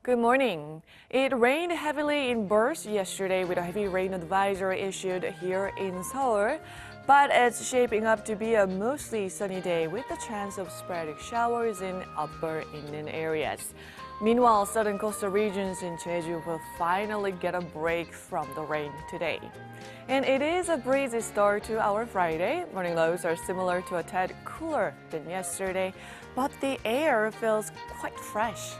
Good morning. It rained heavily in bursts yesterday with a heavy rain advisory issued here in Seoul. But it's shaping up to be a mostly sunny day with the chance of sporadic showers in upper inland areas. Meanwhile, southern coastal regions in Jeju will finally get a break from the rain today. And it is a breezy start to our Friday. Morning lows are similar to a tad cooler than yesterday, but the air feels quite fresh.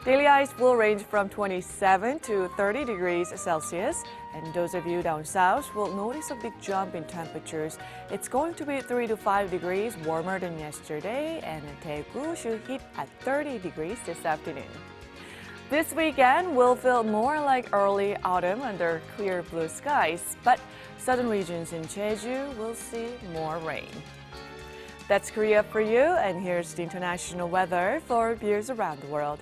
Daily highs will range from 27 to 30 degrees Celsius, and those of you down south will notice a big jump in temperatures. It's going to be 3 to 5 degrees warmer than yesterday, and Daegu should hit at 30 degrees this afternoon. This weekend will feel more like early autumn under clear blue skies, but southern regions in Jeju will see more rain. That's Korea for you, and here's the international weather for viewers around the world.